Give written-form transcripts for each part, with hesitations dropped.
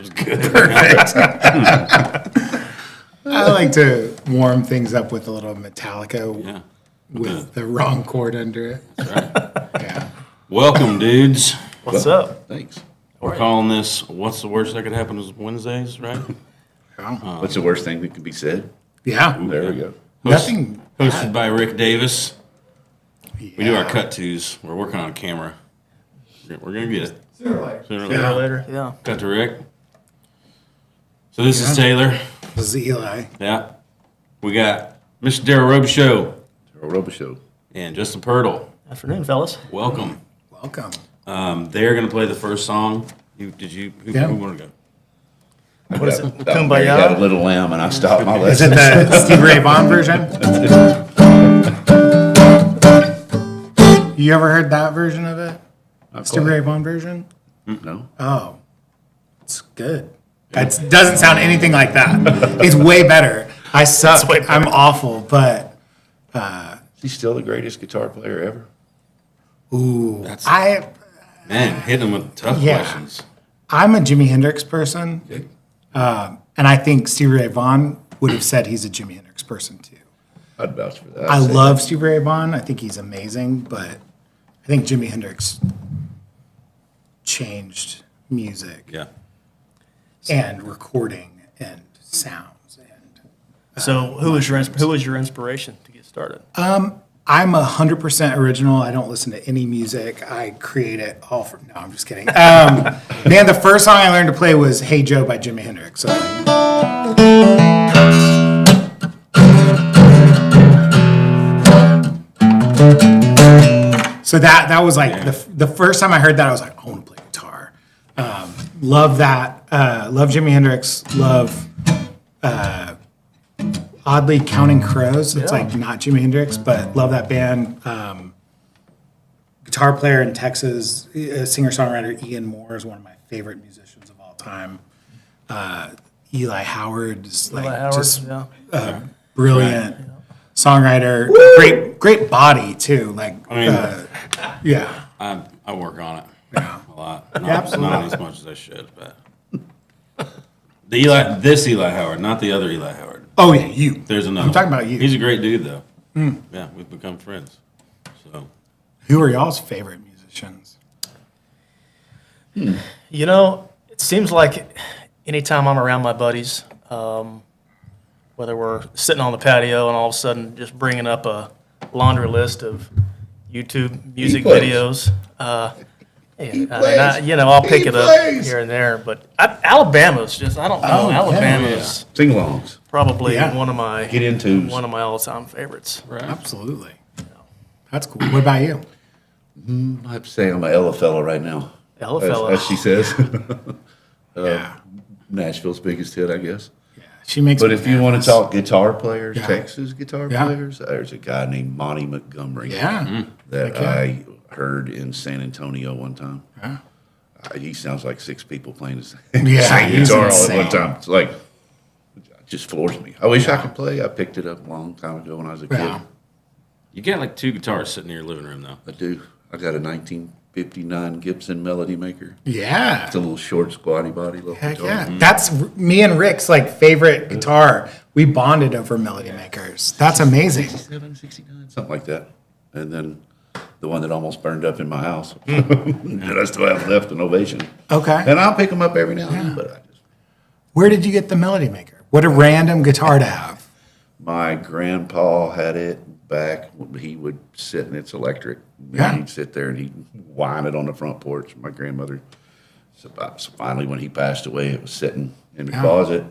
was good. Perfect. I like to warm things up with a little Metallica with the wrong chord under it. That's right. Yeah. Welcome, dudes. What's up? Thanks. We're calling this "What's the Worst That Could Happen" is Wednesdays, right? What's the worst thing that could be said? Yeah. There we go. Nothing. Hosted by Rick Davis. Yeah. We do our cut twos. We're working on camera. We're gonna get it sooner or Sooner later. or later, yeah. Cut to Rick. So this is Taylor. This is Eli. Yeah. We got Mr. Darrell Robichaux Darrell Robichaux. and Justin Pirtle. Afternoon, fellas. Welcome. Welcome. They're gonna play the first song. Who Yeah. wanna go? What is it? I Kumbaya? got a little lamb and I stopped my Is it lesson. the Stevie Ray Vaughan version? You ever heard that version of it? Stevie Ray Vaughan version? No. Oh, it's good. It doesn't sound anything like that. It's way better. I suck. way better. I'm awful, but Is he still the greatest guitar player ever? ooh, That's- I Man, hit them with tough Yeah. questions. I'm a Jimi Hendrix person, and I think Stevie Ray Vaughan would have said he's a Jimi Hendrix person too. I'd vouch for that. I love Stevie Ray Vaughan. I think he's amazing, but I think Jimi Hendrix changed music Yeah. and recording and sounds. And So who was your inspiration to get started? I'm 100% original. I don't listen to any music. I create it all from. No, I'm just kidding. Man, the first song I learned to play was "Hey Joe" by Jimi Hendrix. So that was like the first time I heard that, I was like, I want to play guitar. Love that. Love Jimi Hendrix. Love oddly Counting Crows. It's like not Jimi Hendrix, but love that band. Guitar player in Texas, singer-songwriter Ian Moore is one of my favorite musicians of all time. Eli Howard is like Eli Howard, just yeah. brilliant songwriter. Great body too. Like yeah. I work on it Yeah. a lot. absolutely. Not as much as I should, but this Eli Howard, not the other Eli Howard. Oh yeah, you. There's another. I'm talking one. about you. He's a great dude, though. Yeah, we've become friends. So Who are y'all's favorite musicians? You know, it seems like anytime I'm around my buddies, whether we're sitting on the patio and all of a sudden just bringing up a laundry list of YouTube music plays. videos, plays. I'll pick He it up plays. here and there. But Alabama's just, I don't know, Oh, yeah. Alabama's Sing-alongs. probably Yeah. one of my Get into all-time favorites. right. Absolutely. That's cool. What about you? I have to say I'm a Ella fella right now. Ella fella. As she says. Yeah. Nashville's biggest hit, I guess. She makes But me if you want nervous. to talk guitar players, Yeah. Texas guitar Yeah. players, there's a guy named Monty Montgomery Yeah. that Okay. I heard in San Antonio one time. Yeah. He sounds like six people playing the same, Yeah, same he's guitar all at insane. one time. It's like, it just floors me. I wish I could play. I picked it up a long time ago when I was a kid. Yeah. You got like two guitars sitting in your living room, though. I do. I got a 1959 Gibson Melody Maker. Yeah. It's a little short, squatty body, little Heck guitar. yeah. That's me and Rick's like favorite guitar. We bonded over Melody Makers. That's amazing. 67, 69, something like that. And then the one that almost burned up in my house. that I still have left, an Ovation. Okay. And I'll pick them up every now and then, but I just, Where did you get the Melody Maker? What a random guitar to have. my grandpa had it back when he would sit, and it's electric. And Yeah. He'd sit there and he'd whine it on the front porch. My grandmother, so finally when he passed away, it was sitting in the closet.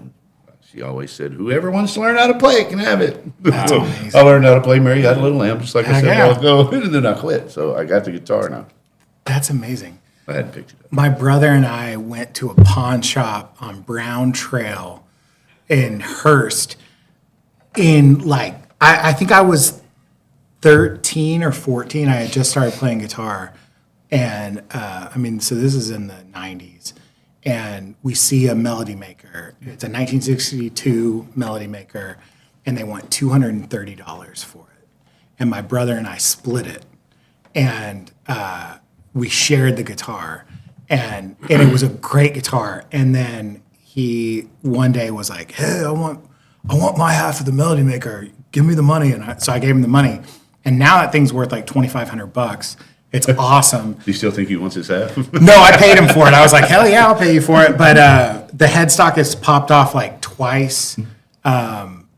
She always said, whoever wants to learn how to play it can have it. That's So amazing. I learned how to play Mary Had a Little Lamb, just like I Heck said yeah. a while ago, and then I quit. So I got the guitar now. That's amazing. I hadn't picked it up. My brother and I went to a pawn shop on Brown Trail in Hearst in like, I think I was 13 or 14. I had just started playing guitar. And so this is in the 90s. And we see a Melody Maker. It's a 1962 Melody Maker. And they want $230 for it. And my brother and I split it. And we shared the guitar. and it was a great guitar. And then he one day was like, "Hey, I want my half of the Melody Maker. Give me the money." And so I gave him the money. And now that thing's worth like $2,500. It's awesome. Do you still think he wants his half? No, I paid him for it. I was like, hell yeah, I'll pay you for it. But the headstock is popped off like twice.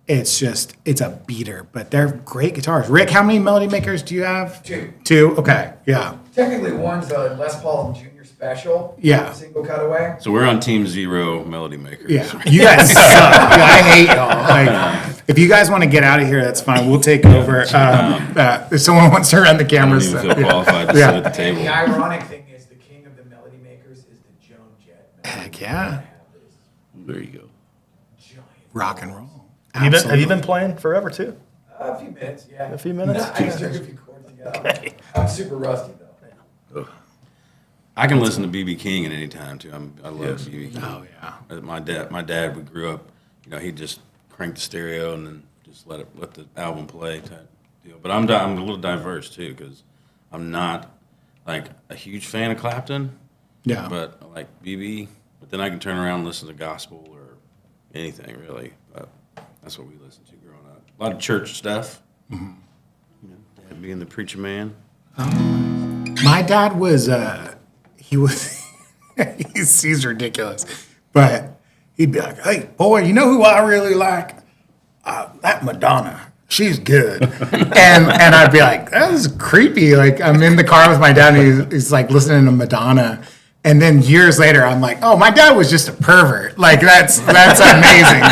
It's a beater, but they're great guitars. Rick, how many Melody Makers do you have? Two? Okay, yeah. Technically, one's a Les Paul Junior Special. Yeah. Single cutaway. So we're on Team Zero Melody Makers. Yeah, you guys suck. I hate y'all. Like, if you guys want to get out of here, that's fine. We'll take over. If someone wants to run the I don't cameras, even feel qualified to Yeah. sit at the And table. the ironic thing is, the king of the Melody Makers is the Joan Jett. heck yeah, There you go. rock and roll. Have you been playing forever too? A few minutes, yeah. A few minutes? I just took a few chords together. I'm super rusty though. I can listen to B.B. King at any time too. I love Yes. B.B. King. Oh yeah. My dad, we grew up, he'd just crank the stereo and then just let the album play type deal. But I'm a little diverse too because I'm not like a huge fan of Clapton, Yeah. but I like B.B. But then I can turn around and listen to gospel or anything really. But that's what we listened to growing up. A lot of church stuff. Dad being the preacher man. My dad was, he's ridiculous, but he'd be like, "Hey, boy, you know who I really like? That Madonna. She's good." and I'd be like, "That was creepy." Like, I'm in the car with my dad, and he's like listening to Madonna. And then years later, I'm like, "Oh, my dad was just a pervert." Like, that's amazing.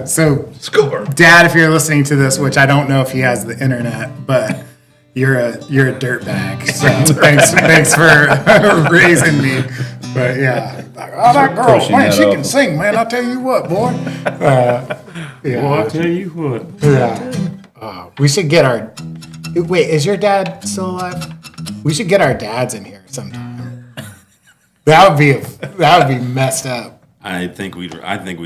So Score. Dad, if you're listening to this, which I don't know if he has the internet, but you're a dirtbag. So thanks for raising me. But yeah, like, oh, that girl, Pushing man, that she off. can sing, man. I'll tell you what, boy. I'll tell you what. Yeah. We should get our. Wait, is your dad still alive? We should get our dads in here sometime. That would be messed up. I think we'd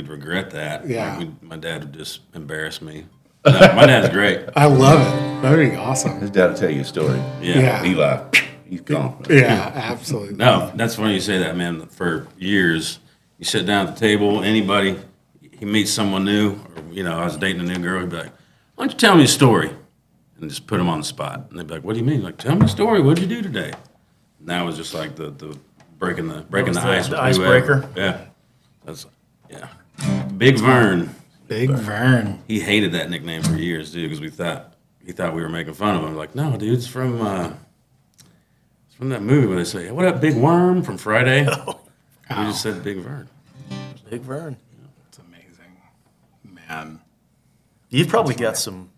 regret that. Yeah. Like, my dad would just embarrass me. No, my dad's great. I love it. That'd be awesome. His dad will tell you a story. Yeah. Eli, he's gone. Yeah, absolutely. No, that's funny you say that, man. For years, you sit down at the table, anybody, he meets someone new, or, I was dating a new girl, he'd be like, "Why don't you tell me a story?" And just put them on the spot. And they'd be like, "What do you mean?" Like, "Tell me a story. What'd you do today?" And that was just like the breaking the ice. the with whoever. icebreaker. Yeah. Big Vern. Big Vern. He hated that nickname for years, dude, because he thought we were making fun of him. Like, no, dude, it's from that movie where they say, "What up, Big Worm?" from Friday. We just said Big Vern. Big Vern. It's amazing. Man. You've probably got some,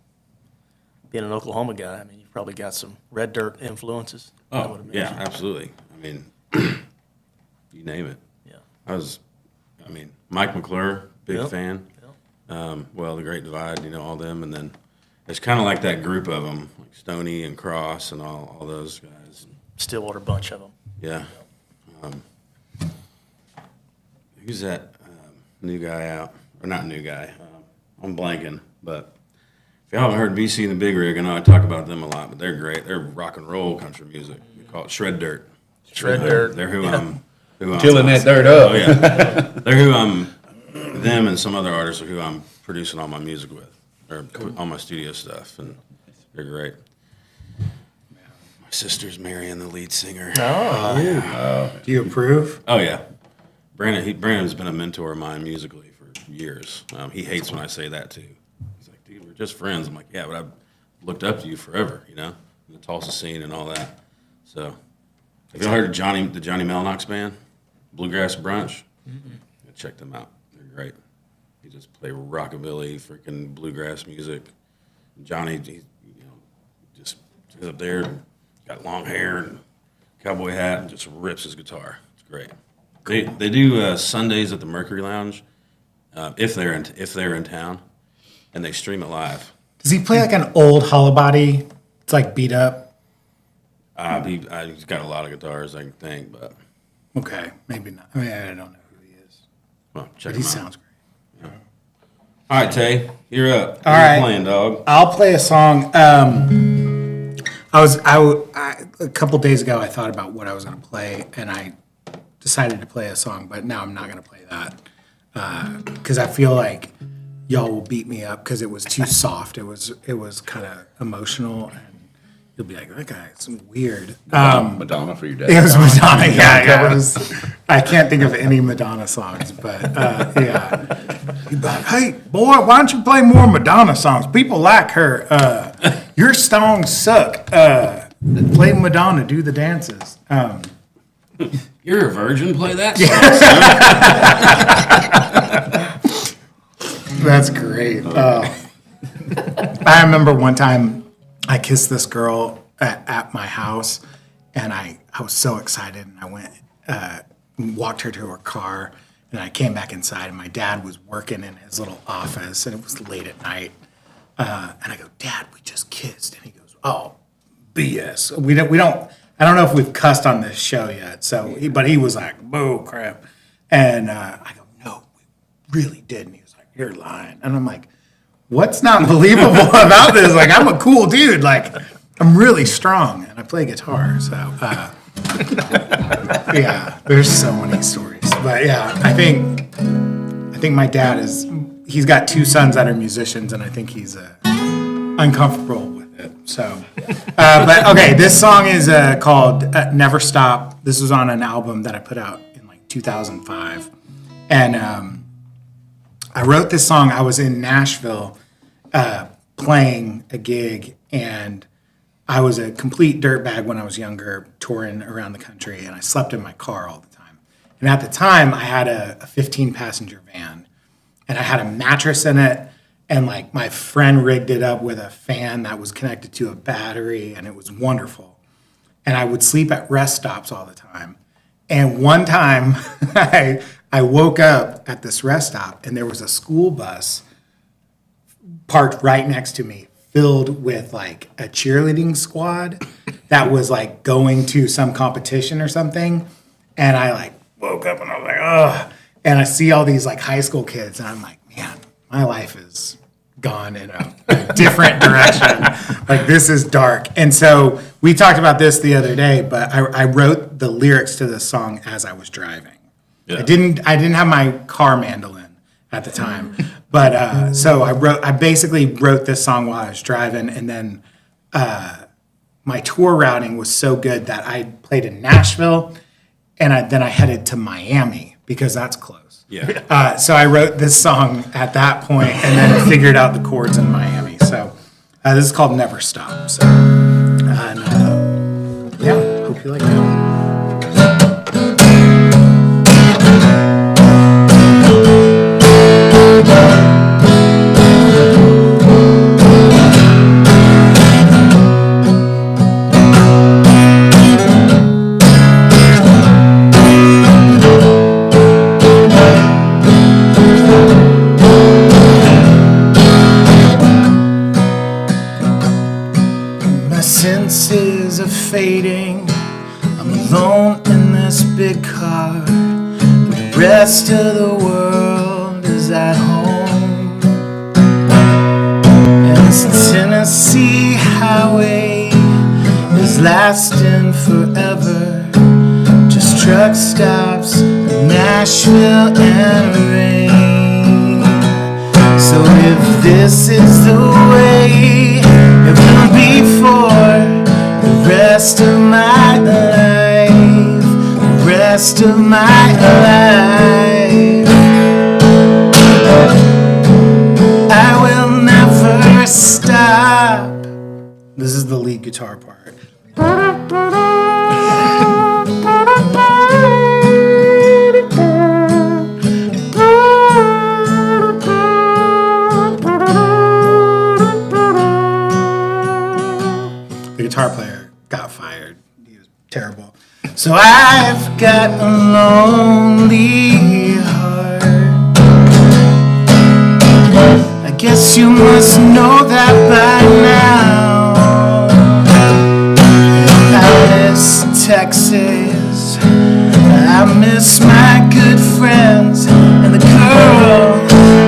being an Oklahoma guy, I mean, you've probably got some red dirt influences. I would Oh, imagine. yeah, absolutely. I mean, you name it. Yeah. Mike McClure, big Yep. fan. The Great Divide, all them. And then it's kind of like that group of them, like Stoney and Cross and all those guys. Stillwater bunch of them. Yeah. Who's that new guy out? Or not new guy. I'm blanking. But if y'all haven't heard BC and the Big Rig, I know I talk about them a lot, but they're great. They're rock and roll country music. We call it Shred Dirt. Shred Dirt. They're who I'm Tilling that dirt up. Oh, yeah. They're who them and some other artists are who I'm producing all my music with, or all my studio stuff, and they're great. My sister's marrying the lead singer. Do you approve? Oh yeah, Brandon's been a mentor of mine musically for years. He hates when I say that too. He's like, "Dude, we're just friends." I'm like, "Yeah, but I've looked up to you forever, in the Tulsa scene and all that." So, have you heard of the Johnny Melnox band, Bluegrass Brunch? Check them out. They're great. He just play rockabilly, freaking bluegrass music. Johnny, he, just sits up there, got long hair and cowboy hat, and just rips his guitar. It's great. They do Sundays at the Mercury Lounge if they're in town, and they stream it live. Does he play like an old hollow body? It's like beat up. He's got a lot of guitars, I think, but Okay, maybe not. I mean, I don't know who he is, well, check but he him out. sounds great. All right, Tay, you're up. All What are right. you playing, dog? I'll play a song. A couple days ago, I thought about what I was going to play, and I decided to play a song, but now I'm not going to play that because I feel like y'all will beat me up because it was too soft. It was kind of emotional, and you'll be like, that guy's weird. Madonna for your dad. It was Madonna. Yeah. It was, I can't think of any Madonna songs, but yeah. He'd be like, hey, boy, why don't you play more Madonna songs? People like her. Your songs suck. Play Madonna, do the dances. You're a virgin. Play that song. That's great. I remember one time I kissed this girl at my house, and I was so excited, and I went walked her to her car, and I came back inside, and my dad was working in his little office, and it was late at night, and I go, Dad, we just kissed, and he goes, oh, BS. We don't. I don't know if we've cussed on this show yet, but he was like, boo crap, and I go, no, we really did, and he was like, you're lying, and I'm like, what's not believable about this? Like, I'm a cool dude. Like, I'm really strong, and I play guitar. So, yeah, there's so many stories. But yeah, I think my dad he's got two sons that are musicians, and I think he's uncomfortable with it. So, but okay, this song is called "Never Stop." This was on an album that I put out in like 2005, and I wrote this song. I was in Nashville playing a gig, and I was a complete dirtbag when I was younger, touring around the country, and I slept in my car all the time. And at the time, I had a 15-passenger van, and I had a mattress in it, and like my friend rigged it up with a fan that was connected to a battery, and it was wonderful. And I would sleep at rest stops all the time. And one time, I woke up at this rest stop, and there was a school bus parked right next to me, filled with like a cheerleading squad that was like going to some competition or something. And I like woke up and I was like, ugh. And I see all these like high school kids, and I'm like, man, my life is gone in a different direction. Like, this is dark. And so we talked about this the other day, but I wrote the lyrics to this song as I was driving. Yeah. I didn't have my car mandolin at the time, but so I basically wrote this song while I was driving, and then my tour routing was so good that I played in Nashville, and then I headed to Miami because that's close. Yeah. So I wrote this song at that point, and then figured out the chords in Miami. So this is called "Never Stop." So, and yeah, hope you like it. Senses are fading. I'm alone in this big car. The rest of the world is at home. And this Tennessee highway is lasting forever. Just truck stops, Nashville and rain. So if this is the way it will be for the rest of my life, the rest of my life, I will never stop. This is the lead guitar part. The guitar player got fired. He was terrible. So I've got a lonely heart. I guess you must know that by now. I miss Texas. I miss my good friends and the girl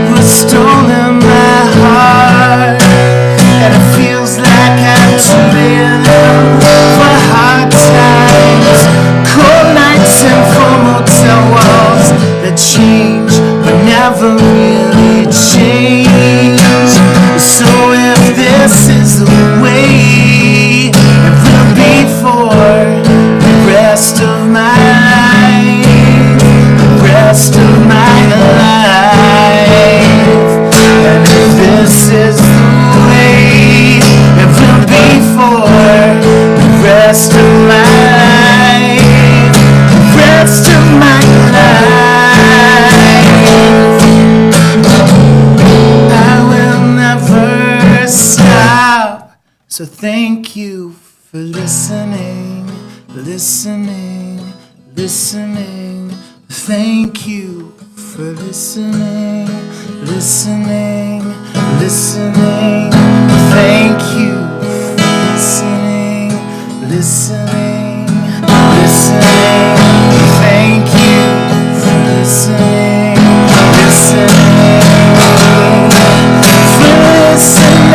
who has stolen my heart. And it feels like I'm too late. listening, listening. Thank you for listening, listening, listening. Thank you for listening, listening, listening. Thank you for listening, listening, for listening.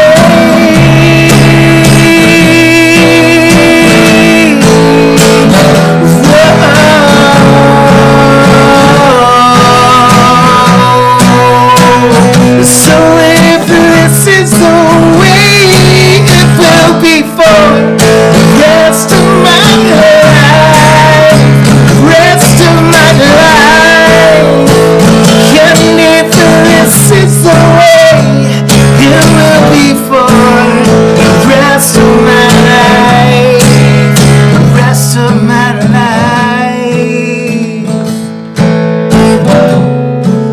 So if this is the way it will be for the rest of my life, rest of my life. And if this is the way it will be for the rest of my life, the rest of my life,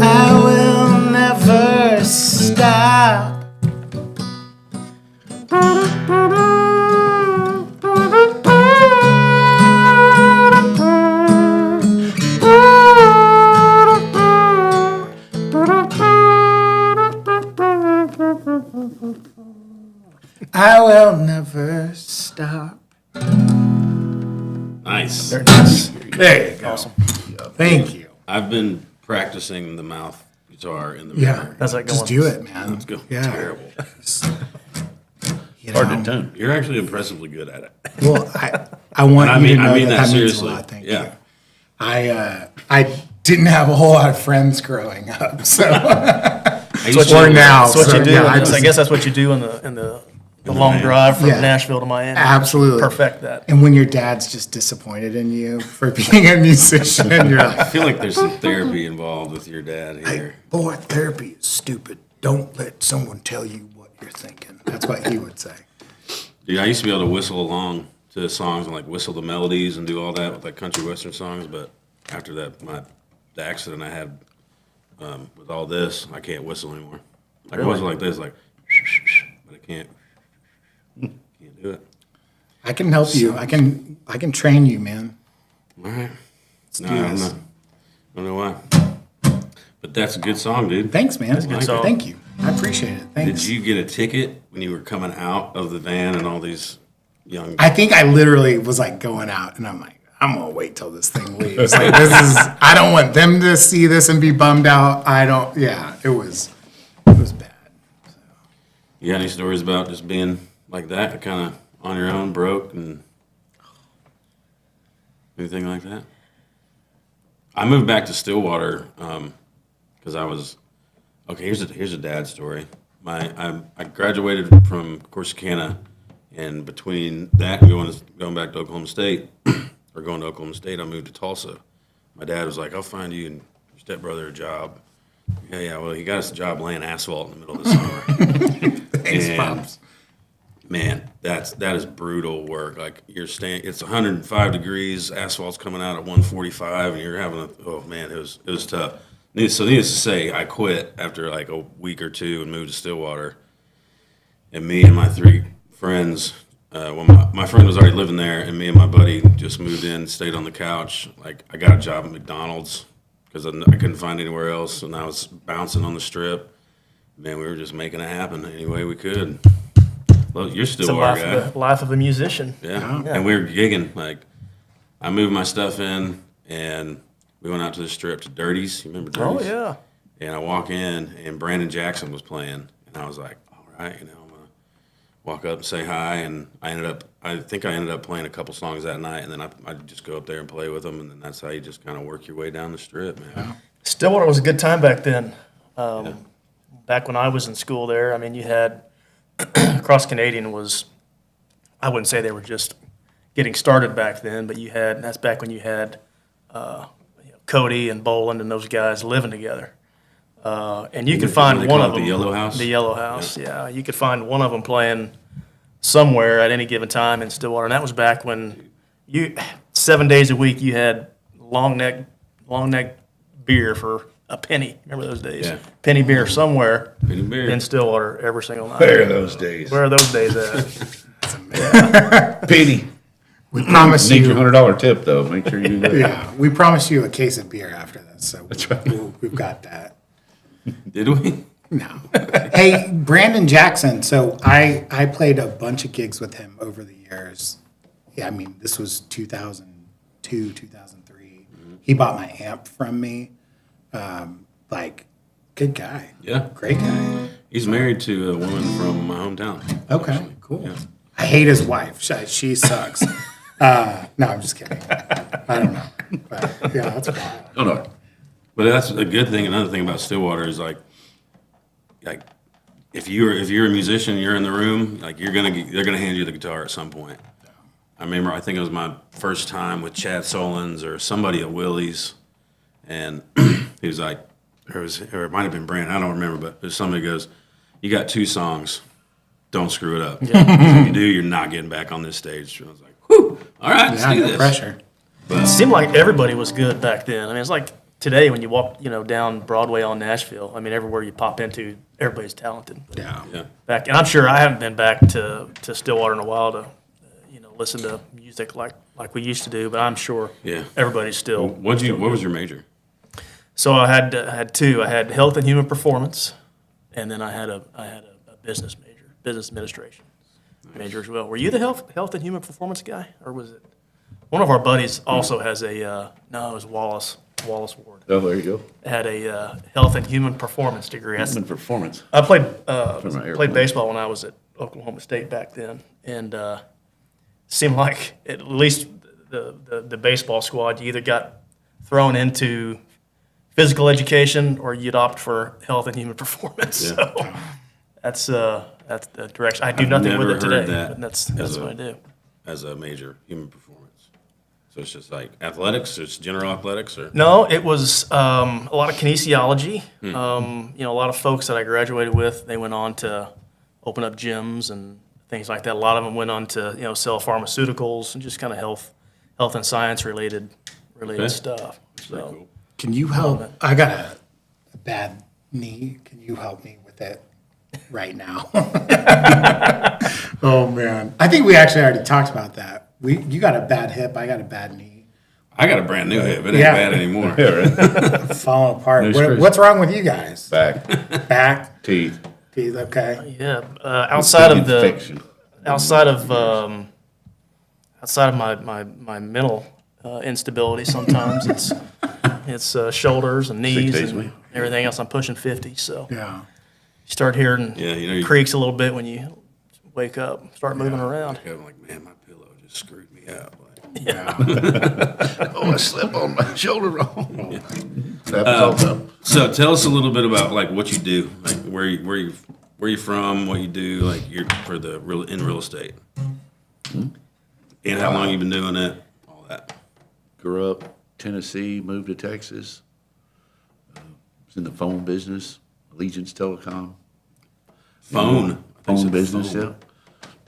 I will never stop. I will never stop. Nice. There you go. Awesome. Thank you. I've been practicing the mouth guitar in the Yeah. mirror. How's that Just going? do it, man. It's going Yeah. terrible. You Hard know, to tune. You're actually impressively good at it. Well, I want And I you mean- to I know mean that that means a seriously. lot. Thank Yeah. you. I didn't have a whole lot of friends growing up, so I used or to- now. That's what so, you do. yeah, I guess that's what you do in the long van. drive from Yeah. Nashville to Miami. Absolutely. Perfect that. And when your dad's just disappointed in you for being a musician, you're I like, feel like there's some therapy involved with your dad here. boy, therapy is stupid. Don't let someone tell you what you're thinking. That's what he would say. Dude, I used to be able to whistle along to songs and like whistle the melodies and do all that with like country western songs, but after that, the accident I had with all this, I can't whistle anymore. I can whistle like this, like, but I can't do it. I can help you. I can train you, man. All right. No, do I don't this. know. I don't know why. But that's a good song, dude. Thanks, man. a good song. Thank you. I appreciate it. Thanks. Did you get a ticket when you were coming out of the van and all these young? I think I literally was like going out, and I'm like, I'm gonna wait till this thing leaves. Like this is. I don't want them to see this and be bummed out. I don't. Yeah, it was bad. You got any stories about just being like that, kind of on your own, broke, and anything like that? I moved back to Stillwater because I was okay. Here's a dad story. I graduated from Corsicana, and between that and going back to Oklahoma State, or going to Oklahoma State, I moved to Tulsa. My dad was like, "I'll find you and your stepbrother a job." Yeah. Well, he got us a job laying asphalt in the middle of the summer. Thanks, And, pops. Man, that is brutal work. Like it's 105 degrees, asphalt's coming out at 145, and you're having it was tough. Needless to say, I quit after like a week or two and moved to Stillwater. And me and my three friends, my friend was already living there, and me and my buddy just moved in, stayed on the couch. Like I got a job at McDonald's because I couldn't find anywhere else, and I was bouncing on the strip. Man, we were just making it happen any way we could. Well, you're It's still the our guy. life of a musician. Yeah. Yeah. And we were gigging. Like, I moved my stuff in, and we went out to the strip to Dirty's. You remember Oh Dirty's? yeah. And I walk in, and Brandon Jackson was playing, and I was like, all right, I'm gonna walk up and say hi. And I think I ended up playing a couple songs that night, and then I'd just go up there and play with them, and then that's how you just kind of work your way down the strip, man. Stillwater was a good time back then. Back when I was in school there, I mean, you had Cross Canadian was, I wouldn't say they were just getting started back then, but that's back when you had Cody and Boland and those guys living together. And you could find They one call of it them. the Yellow House? The Yellow House, yeah. You could find one of them playing somewhere at any given time in Stillwater. And that was back when 7 days a week, you had long neck beer for a penny. Remember those days? Yeah. Penny beer somewhere Penny beer. in Stillwater every single night. Where are those days? Where are those days at? Penny. We promise Need your you. $100 tip though. Make sure you do that. Yeah, we promise you a case of beer after this. So That's right. we've got that. Did we? No. Hey, Brandon Jackson. So I played a bunch of gigs with him over the years. Yeah, I mean, this was 2002, 2003. He bought my amp from me. Good guy. Yeah. Great guy. He's married to a woman from my hometown. Okay, actually. cool. Yeah. I hate his wife. She sucks. No, I'm just kidding. I don't know. But yeah, that's wild. Oh no. But that's a good thing. Another thing about Stillwater is like if you're a musician, you're in the room, like they're gonna hand you the guitar at some point. I remember, I think it was my first time with Chad Solons or somebody at Willie's, and he was like, or it might have been Brand, I don't remember, but there's somebody goes, "You got 2 songs, don't screw it up. If you do, you're not getting back on this stage." And I was like, "Whew, all right, let's Yeah, do no this." pressure. It seemed like everybody was good back then. I mean, it's like today when you walk, down Broadway on Nashville. I mean, everywhere you pop into, everybody's talented. Yeah. Yeah. And I'm sure I haven't been back to Stillwater in a while to, listen to music like we used to do. But I'm sure Yeah. everybody's still. What was your major? So I had 2. I had health and human performance, and then I had a business major, business administration major as well. Were you the health and human performance guy, or was it one of our buddies? Also has a no, it was Wallace Ward. Oh, there you go. Had a health and human performance degree. Human performance. I played my airplane. baseball when I was at Oklahoma State back then, and seemed like at least the baseball squad, you either got thrown into physical education or you'd opt for health and human performance. Yeah. So that's the direction. I do I've nothing with never it today, heard that but that's as what I do. As a major, human performance. So it's just like athletics, it's general athletics, or? No, it was a lot of kinesiology. Hmm. A lot of folks that I graduated with, they went on to open up gyms and things like that. A lot of them went on to sell pharmaceuticals and just kind of health and science related Okay. stuff. Pretty So cool. Can you help? I got a bad knee. Can you help me with it right now? Oh man, I think we actually already talked about that. You got a bad hip. I got a bad knee. I got a brand new hip. It ain't Yeah. bad anymore. Yeah, right. Falling apart. No stress. What's wrong with you guys? Back, Back, teeth, teeth. Okay. yeah, outside of infection. my mental instability, sometimes it's shoulders and knees days a and week. everything else. I'm pushing 50, so Yeah. you start hearing Yeah, creaks a little bit when you wake up, start moving around. I'm like, man, my pillow just screwed me up. Like, Yeah. Oh, I slept on my shoulder wrong. That happens all the time. so tell us a little bit about like what you do, like where you from, what you do, like you're for the real estate, and how long you've been doing it, all that. Grew up Tennessee, moved to Texas. Was in the phone business, Allegiance Telecom. Phone. I think Phone it's business, phone. yeah.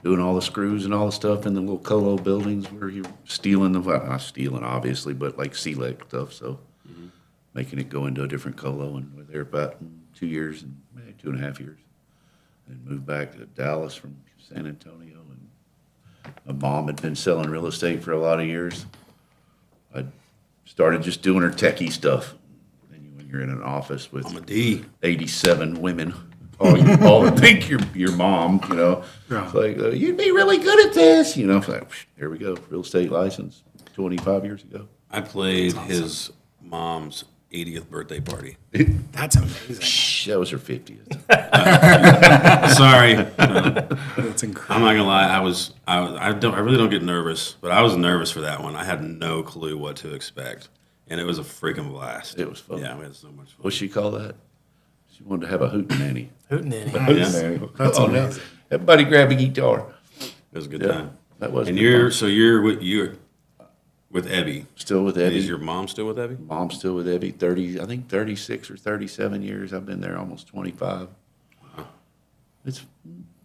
Doing all the screws and all the stuff in the little colo buildings where you're stealing well, not stealing obviously, but like CLEC stuff. So making it go into a different colo, and we're there about 2 years and maybe 2.5 years, and moved back to Dallas from San Antonio. And my mom had been selling real estate for a lot of years. I started just doing her techie stuff. And when you're in an office with I'm a D. 87 women, all think you're your mom, Yeah. It's like, you'd be really good at this, It's like, here we go, real estate license 25 years ago. I played his mom's 80th birthday party. That's amazing. That was her 50th. Sorry, That's I'm incredible. not gonna lie. I really don't get nervous, but I was nervous for that one. I had no clue what to expect, and it was a freaking blast. It was fun. Yeah, we had so much fun. What's she call that? She wanted to have a hootenanny. Hootenanny. Hootenanny. That's amazing. Everybody grab a guitar. It was a good Yeah, time. that was. And good fun. you're with Evie. Still with And Eddie. is your mom still with Evie? Mom's still with Eddie, 36 or 37 years. I've been there almost 25. It's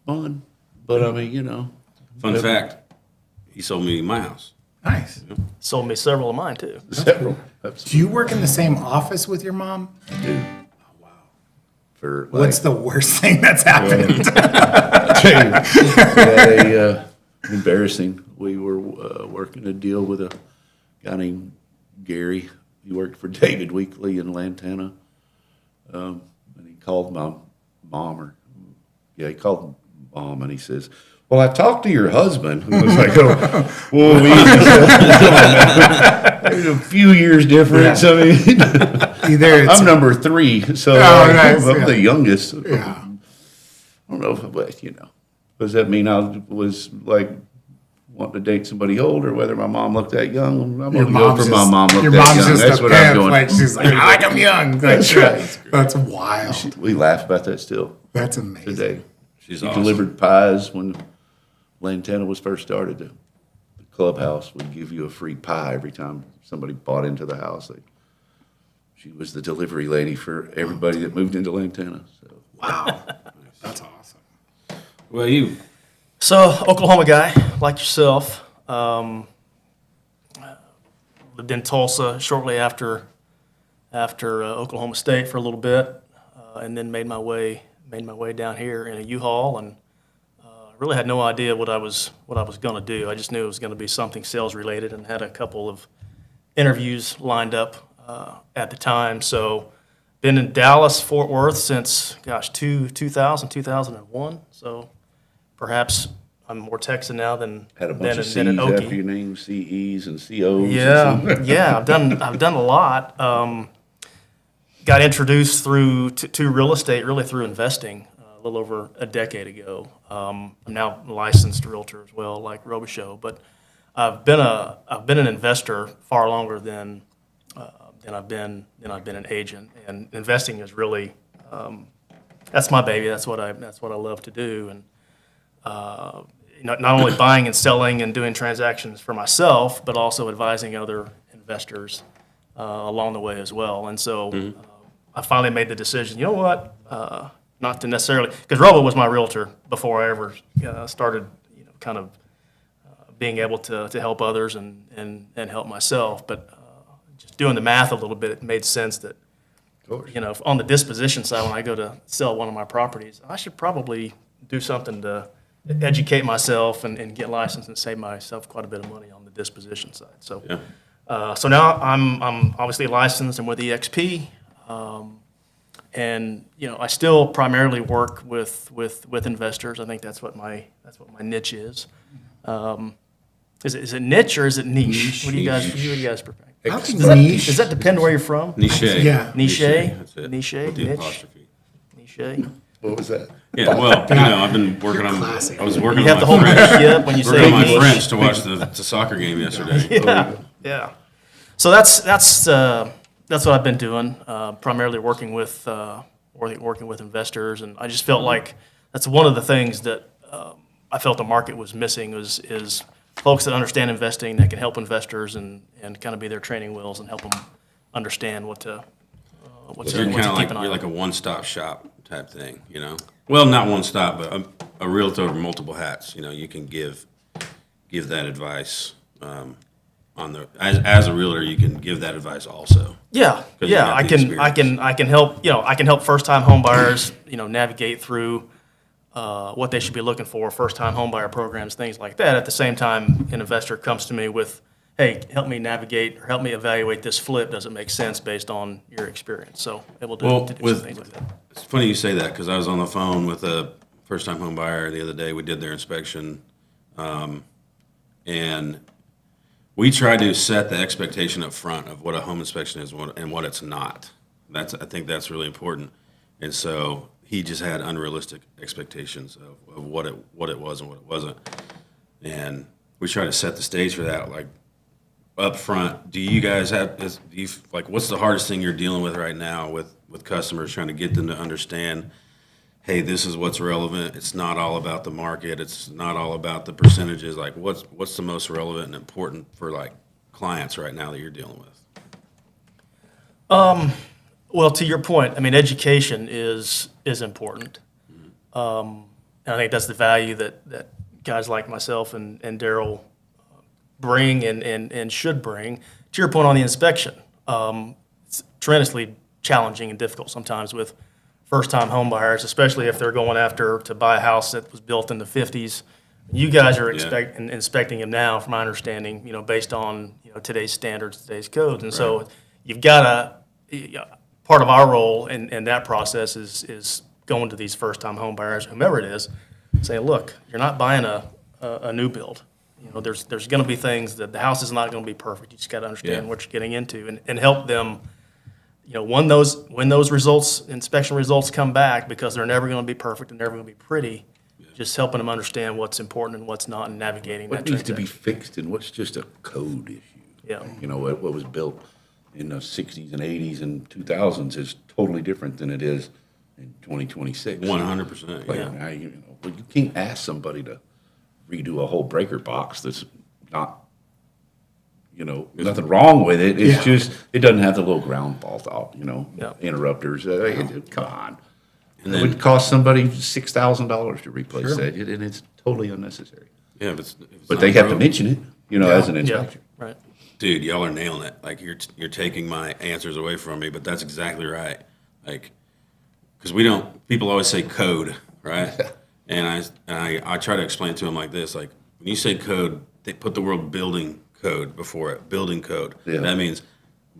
fun, but I mean, Fun fact: he sold me my house. Nice. Sold me several of mine too. several. Do you work in the same office with your mom? Dude. For like, What's the worst thing that's happened? we had a embarrassing we were working a deal with a guy named Gary. He worked for David Weekley in Lantana. And he called my mom, he called mom, and he says, "Well, I talked to your husband." And I was like, "Oh, well, there's a few years difference." I mean, Either it's I'm number 3, so nice, I'm yeah. the youngest. Yeah. I don't know, but does that mean I was like wanting to date somebody old, or whether my mom looked that young? I'm going to go for my mom looked your that mom's young. just That's a what I'm pimp. doing. Like she's like, I like them young. Like, That's right. That's wild. We laugh about that still That's amazing. today. She's He awesome. delivered pies when Lantana was first started. The clubhouse would give you a free pie every time somebody bought into the house. She was the delivery lady for everybody that moved into Lantana. So. Wow. That's awesome. Well, you So, Oklahoma guy, like yourself. Lived in Tulsa shortly after Oklahoma State for a little bit, and then made my way down here in a U-Haul, and really had no idea what I was going to do. I just knew it was going to be something sales related, and had a couple of interviews lined up at the time. So, been in Dallas, Fort Worth since 2001. So, perhaps I'm more Texan now than Had a bunch of C's than an Okie. after your name, CEs and COs. Yeah, I've done a lot. Got introduced through to real estate, really through investing, a little over a decade ago. I'm now a licensed realtor as well, like Robichaux, but I've been an investor far longer than I've been an agent. And investing is really that's my baby. That's what I love to do. And not only buying and selling and doing transactions for myself, but also advising other investors along the way as well. And so I finally made the decision, you know what, not to necessarily, because Robo was my realtor before I ever started, kind of being able to help others and help myself. But just doing the math a little bit, it made sense that, on the disposition side, when I go to sell one of my properties, I should probably do something to educate myself and get licensed and save myself quite a bit of money on the disposition side. So, so now I'm obviously licensed and with EXP, and I still primarily work with investors. I think that's what my niche is. Is it niche or is it niche? What do you guys prefer? I think niche. Does that depend where you're from? niche. Yeah. Niche? That's it. Niche? With the Niche? apostrophe. Niche? What was that? Yeah, well, I've been working on. Classic. I was working You have to on hold my the French. niche up when you Working say on my niche. French to watch the soccer game yesterday. Yeah. So that's what I've been doing, primarily working with investors, and I just felt like that's one of the things that I felt the market was missing is folks that understand investing that can help investors and kind of be their training wheels and help them understand what to You're kind of keep an eye you're on. like a one-stop shop type thing, Well, not one stop, but a realtor with multiple hats. You can give that advice as a realtor. You can give that advice also. Yeah, 'Cause you got I the can experience. I can help first-time home buyers navigate through what they should be looking for, first-time home buyer programs, things like that. At the same time, an investor comes to me with, hey, help me navigate or help me evaluate this flip. Does it make sense based on your experience? So able to, Well, to do with- some things like that. It's funny you say that because I was on the phone with a first-time home buyer the other day. We did their inspection, and we try to set the expectation up front of what a home inspection is and what it's not. I think that's really important. And so he just had unrealistic expectations of what it was and what it wasn't. And we try to set the stage for that, like up front. Do you guys what's the hardest thing you're dealing with right now with customers, trying to get them to understand, hey, this is what's relevant. It's not all about the market. It's not all about the percentages. Like what's the most relevant and important for like clients right now that you're dealing with? Well, to your point, I mean, education is important. And I think that's the value that guys like myself and Darrell bring and should bring. To your point on the inspection, it's tremendously challenging and difficult sometimes with first-time home buyers, especially if they're going after to buy a house that was built in the 50s You guys are Yeah. inspecting them now, from my understanding, based on, today's standards, today's codes. And so you've got to, part of our role in that process is going to these first-time home buyers, whomever it is, saying, look, you're not buying a new build. There's going to be things that the house is not going to be perfect. You just got to understand Yeah. what you're getting into and help them, when those inspection results come back, because they're never going to be perfect and never going to be pretty, just helping them understand what's important and what's not and navigating What that needs to be transaction. fixed and what's just a code issue? Yeah. What was built in the 60s and 80s and 2000s is totally different than it is in 2026. 100%. Like, Yeah. now, you can't ask somebody to redo a whole breaker box that's not, nothing wrong with it. It's just, it doesn't have the little ground fault out, Yeah. interrupters. Come on. And It then, would cost somebody $6,000 to replace that, and it's totally unnecessary. yeah, if it's But not they have to broke- mention it, as an Yeah, inspector. right. Dude, y'all are nailing it. Like you're taking my answers away from me, but that's exactly right. Like, because people always say code, right? And I try to explain to them like this, like when you say code, they put the word building code before it, building code. Yeah. That means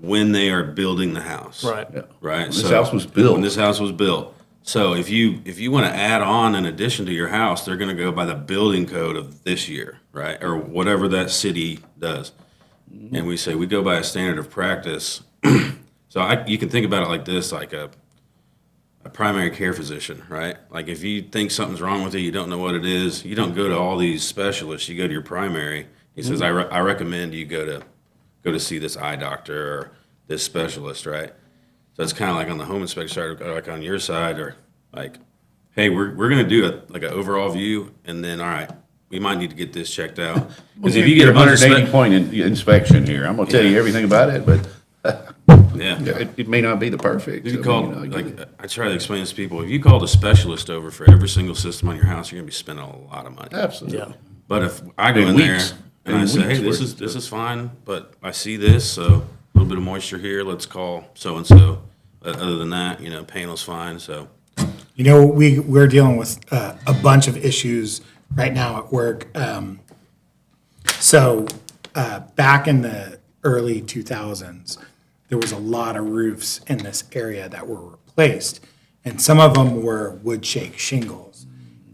when they are building the house. Right. Yeah. Right. When this house was built. When this house was built. So if you want to add on an addition to your house, they're going to go by the building code of this year, right? Or whatever that city does. And we say we go by a standard of practice. So you can think about it like this, like a primary care physician, right? Like if you think something's wrong with you, you don't know what it is, you don't go to all these specialists, you go to your primary. He says, I recommend you go to see this eye doctor or this specialist, right? So it's kind of like on the home inspection side, or like on your side, or like, hey, we're going to do an overall view, and then, all right, we might need to get this checked out. Because if you get a bunch of 180 point inspection here, I'm gonna tell you everything about it, but yeah. it may not be the perfect. If you I call, mean, I get like, it. I try to explain this to people, if you called a specialist over for every single system on your house, you're going to be spending a lot of money. Absolutely. Yeah. But if I go In in there weeks. and I In say, hey, weeks this worth is of fine, but I see this, so a little bit of moisture here, let's call so-and-so. Other than that, panel's fine, so. We're dealing with a bunch of issues right now at work. So back in the early 2000s, there was a lot of roofs in this area that were replaced, and some of them were wood shake shingles.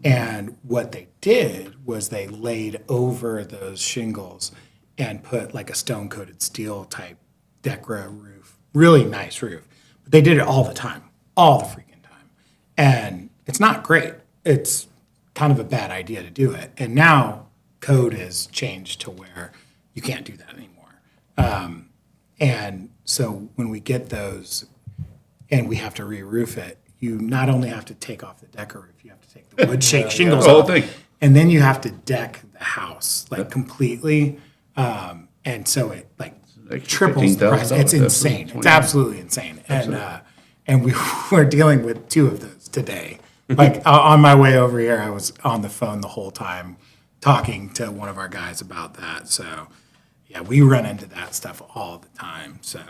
And what they did was they laid over those shingles and put like a stone-coated steel type Decra roof, really nice roof. But they did it all the time, all the freaking time. And it's not great. It's kind of a bad idea to do it. And now code has changed to where you can't do that anymore. And so when we get those and we have to re-roof it, you not only have to take off the Decra roof, you have to take the wood shake shingles The whole off. thing. And then you have to deck the house like completely. And so it like Extra triples the price. $15,000. It's insane. It's absolutely insane. And we were dealing with two of those today. Like on my way over here, I was on the phone the whole time talking to one of our guys about that. So yeah, we run into that stuff all the time. So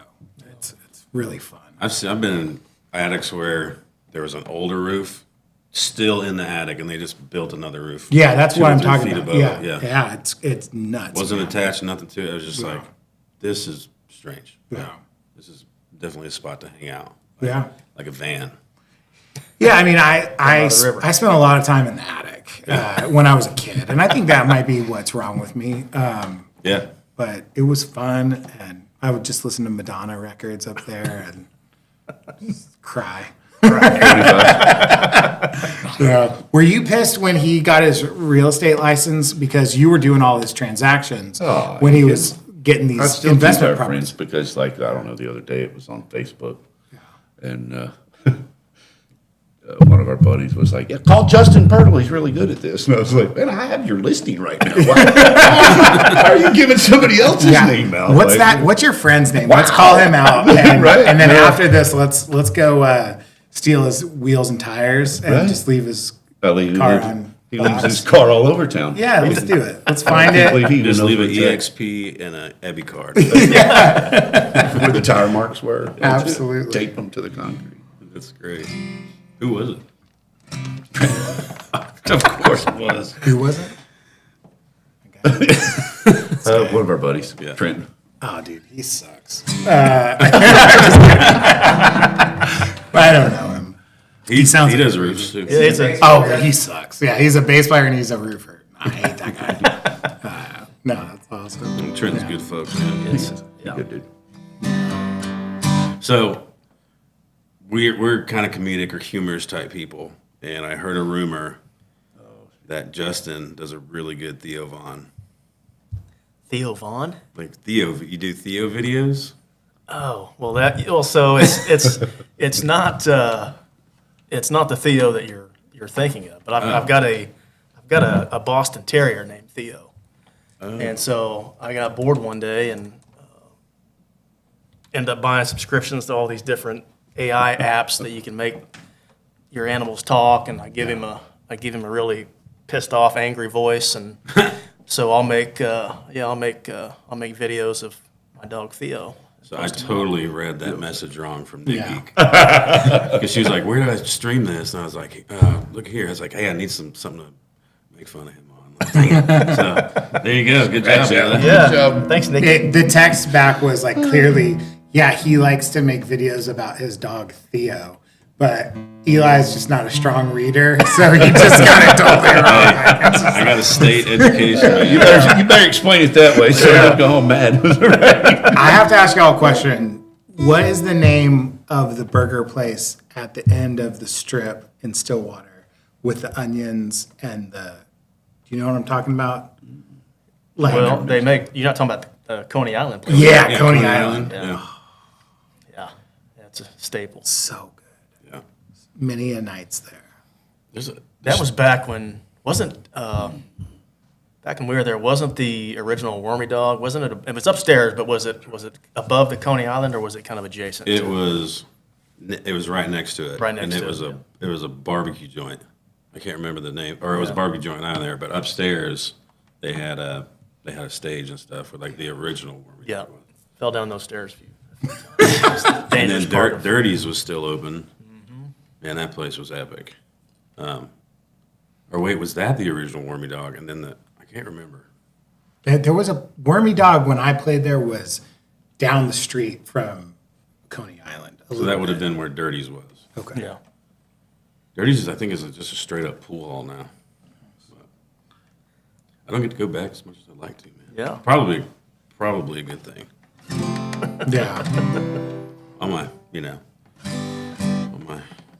it's really fun. I've been in attics where there was an older roof still in the attic, and they just built another roof. Yeah, that's 2 what or I'm 3 talking feet about. above Yeah, it. yeah, it's nuts. Wasn't man. attached, nothing to it. It was just like, this is strange. Yeah. This is definitely a spot to hang out. Yeah. Like a van. Yeah, I mean, I the river. spent a lot of time in the attic when I was a kid, and I think that might be what's wrong with me. Yeah. But it was fun, and I would just listen to Madonna records up there and just cry. Yeah. Were you pissed when he got his real estate license because you were doing all his transactions Oh, when he you was getting I these still keep investment our properties? friends because, like, I don't know, the other day it was on Facebook, and one of our buddies was like, "Yeah, call Justin Pirtle. He's really good at this." And I was like, "Man, I have your listing right now. Why are you giving somebody else's name out?" What's Like, that? What's your friend's name? Let's call him out, and, Right. and then Yeah. after this, let's go steal his wheels and tires and Right. just leave his Well, he car leaves- on. he leaves his car all over town. Yeah, let's do it. Let's find I can't believe it. he even Just knows leave where an it's at, EXP and an EBI card. where the tire marks were. Absolutely. Tape them to the concrete. That's great. Who was it? Of course it was. Who was it? One of our buddies, Yeah. Trenton. Oh, dude, he sucks. I don't know him. He sounds he like does a roofs too. It's a, Oh, he sucks. Yeah, he's a bass player and he's a roofer. I hate that guy. No, that's awesome. Trenton's good folks, man. it's, yeah. Good dude. So we're kind of comedic or humorous type people, and I heard a rumor that Justin does a really good Theo Vaughn. Theo Vaughn. Like Theo, you do Theo videos? Oh, well, that also it's not the Theo that you're thinking of, but I've got a Boston Terrier named Theo, and so I got bored one day and ended up buying subscriptions to all these different AI apps that you can make your animals talk, and I give him a really pissed off, angry voice, and so I'll make videos of my dog Theo. So I totally read that message wrong from Nick Yeah. Geek. Because she was like, where do I stream this? And I was like, look here. I was like, hey, I need something to make fun of him on. Like, dang it. So there you go. Good job, brother. Yeah, thanks, Nick. The text back was like clearly, yeah, he likes to make videos about his dog Theo, but Eli's just not a strong reader, so he just got it totally wrong. I got a state education. Man. You better explain it that way so I don't go home mad. I have to ask y'all a question. What is the name of the burger place at the end of the strip in Stillwater with the onions and the? Do you know what I'm talking about? Like, Well, they make. You're not talking about the Coney Island place. yeah, Coney Island. Yeah. Yeah, it's a staple. So good. Yeah. Many a nights there. That was back when back when we were there. Wasn't the original Wormy Dog? Wasn't it? It was upstairs, but was it above the Coney Island or was it kind of adjacent? It to was right next to it. Right next and to it was it, it was a barbecue joint. I can't remember the name, or it was a barbecue joint out there. But upstairs, they had a stage and stuff with like the original. Yeah, fell down those stairs. And Dangerous then part of- Dirty's was still open, and that place was epic. Or wait, was that the original Wormy Dog? And then I can't remember. There was a Wormy Dog when I played there was down the street from Coney Island. So that would have been where Dirty's was. Okay. Yeah. Dirty's, I think, is just a straight up pool hall now. But I don't get to go back as much as I'd like to, man. Yeah. Probably a good thing. Yeah. All my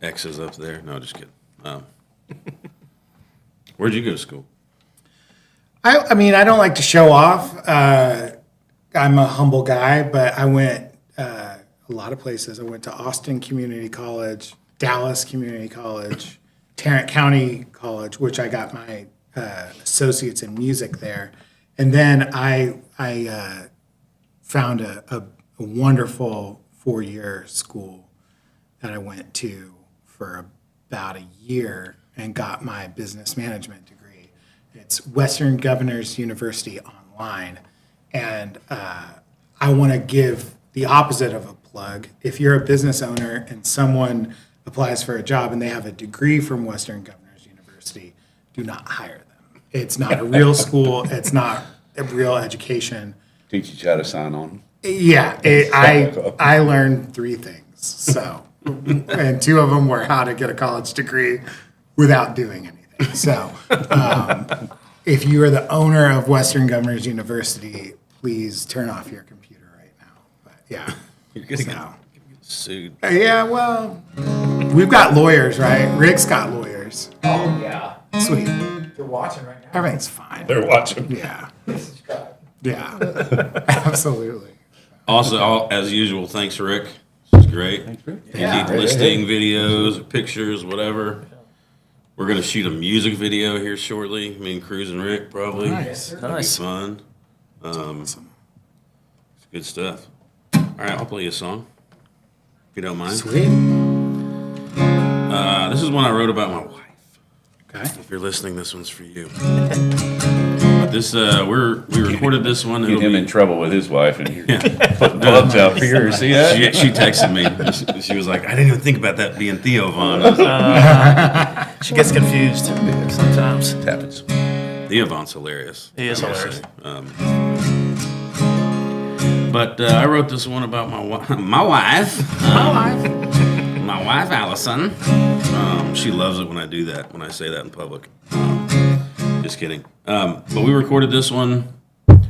exes up there. No, just kidding. Where'd you go to school? I mean, I don't like to show off. I'm a humble guy, but I went a lot of places. I went to Austin Community College, Dallas Community College, Tarrant County College, which I got my associates in music there. And then I found a wonderful 4-year school that I went to for about a year and got my business management degree. It's Western Governors University Online. And I want to give the opposite of a plug. If you're a business owner and someone applies for a job and they have a degree from Western Governors University, do not hire them. It's not a real school. It's not a real education. Teach you how to sign on. Yeah, I learned 3 things. So, and 2 of them were how to get a college degree without doing anything. So, if you are the owner of Western Governors University, please turn off your computer right now. But yeah, You're gonna get so, sued. yeah. Well, we've got lawyers, right? Rick's got lawyers. Oh, yeah. Sweet. They're watching right now. Everything's fine. They're watching. Yeah, Subscribe. yeah, absolutely. Also, as usual, thanks, Rick. This is great. Thanks, Rick. Yeah. Listing videos, pictures, whatever. We're gonna shoot a music video here shortly. Me and Cruz and Rick probably. Nice. That'll be Nice. fun. It's good stuff. All right, I'll play you a song if you don't mind. Sweet. This is one I wrote about my wife. Okay. If you're listening, this one's for you. But this, we recorded this one. Get It'll him be- in trouble with his wife and you're putting plugs out for yours. See that? She texted me. She was like, I didn't even think about that being Theo Vaughn. I was like, She gets confused sometimes. It happens. The Avant's hilarious. He is I must hilarious. say. But I wrote this one about my wife. My wife, Allison. She loves it when I do that, when I say that in public. Just kidding. But we recorded this one.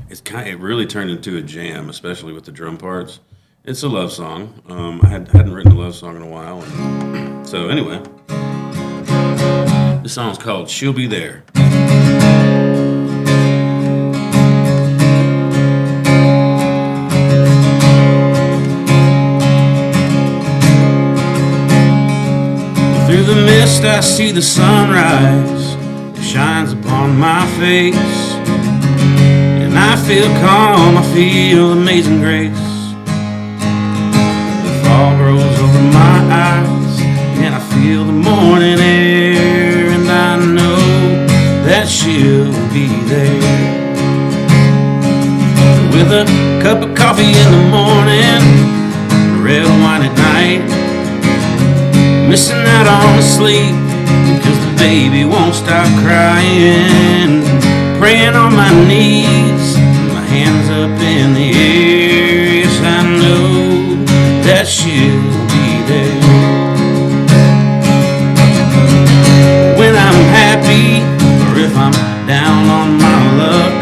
It really turned into a jam, especially with the drum parts. It's a love song. I hadn't written a love song in a while. So anyway, this song's called "She'll Be There." Through the mist I see the sunrise. It shines upon my face. And I feel calm, I feel amazing grace. The fog rolls over my eyes, and I feel the morning air. And I know that she'll be there. With a cup of coffee in the morning, red wine at night. Missing out on sleep because the baby won't stop crying. Praying on my knees, my hands up in the air. Yes, I know that she'll be there. When I'm happy or if I'm down on my luck,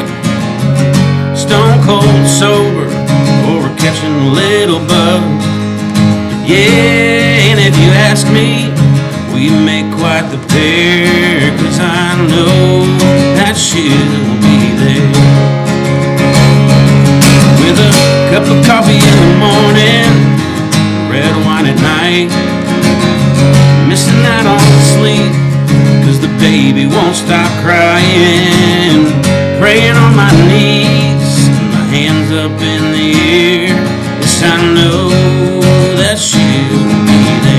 stone cold sober or catching a little bug. Yeah, and if you ask me, we make quite the pair, 'cause I know that she'll be there. With a cup of coffee in the morning, red wine at night. Missing out on sleep, 'cause the baby won't stop crying. Praying on my knees, my hands up in the air. Yes, I know that she'll be there.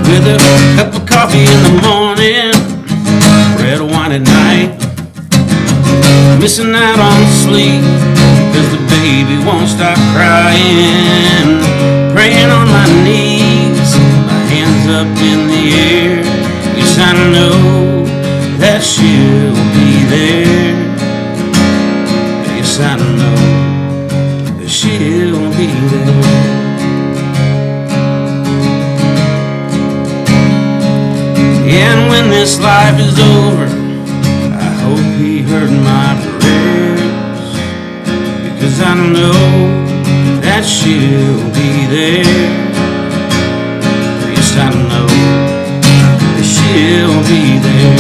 With a cup of coffee in the morning, red wine at night. Missing out on sleep, 'cause the baby won't stop crying. Praying on my knees, my hands up in the air. Yes, I know that she'll be there. Yes, I know that she'll be there. And when this life is over, I hope he heard my prayers, because I know that she'll be there. Yes, I know that she'll be there.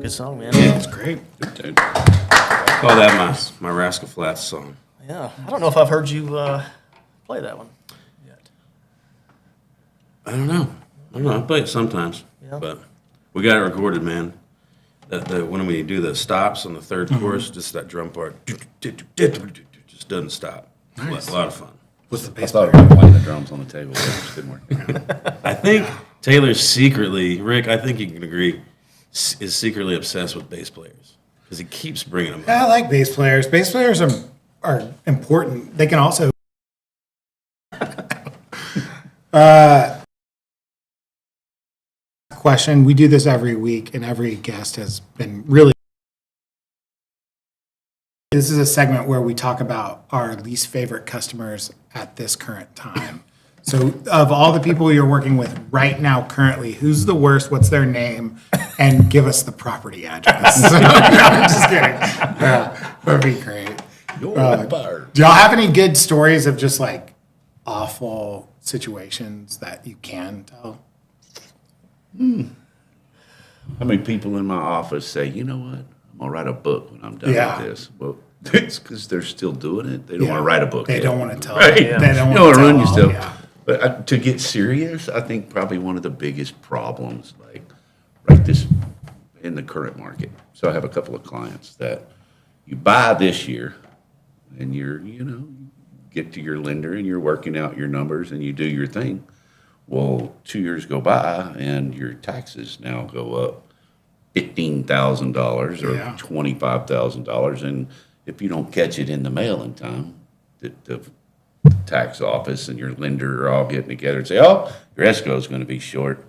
Good song, man. Yeah, it's great. Dude. I call that my Rascal Flatts song. Yeah. I don't know if I've heard you play that one yet. I don't know. I play it sometimes, Yeah. but we got it recorded, man. When we do the stops on the third chorus, just that drum part just doesn't stop. It's a lot of fun. What's the I bass thought player? about playing the drums on the table, but it just didn't work. I think Taylor's secretly, Rick, I think you can agree, is secretly obsessed with bass players because he keeps bringing them I up. like bass players. Bass players are important. They can also. Question. We do this every week, and every guest has been really. This is a segment where we talk about our least favorite customers at this current time. So, of all the people you're working with right now, currently, who's the worst? What's their name? And give us the property address. No, I'm just kidding. Yeah, that'd be great. You're fired. Do y'all have any good stories of just like awful situations that you can tell? How many people in my office say, you know what, I'm going to write a book when I'm done Yeah. with this? Well, it's because they're still doing it. They don't want to write a book They yet. don't want to tell. Right. They don't You want don't want to to run tell all, yourself. yeah. But to get serious, I think probably one of the biggest problems, like right this in the current market. So I have a couple of clients that you buy this year, and you get to your lender and you're working out your numbers and you do your thing. Well, 2 years go by and your taxes now go up $15,000 or Yeah. $25,000, and if you don't catch it in the mail in time, the tax office and your lender are all getting together and say, "Oh, your escrow is going to be short."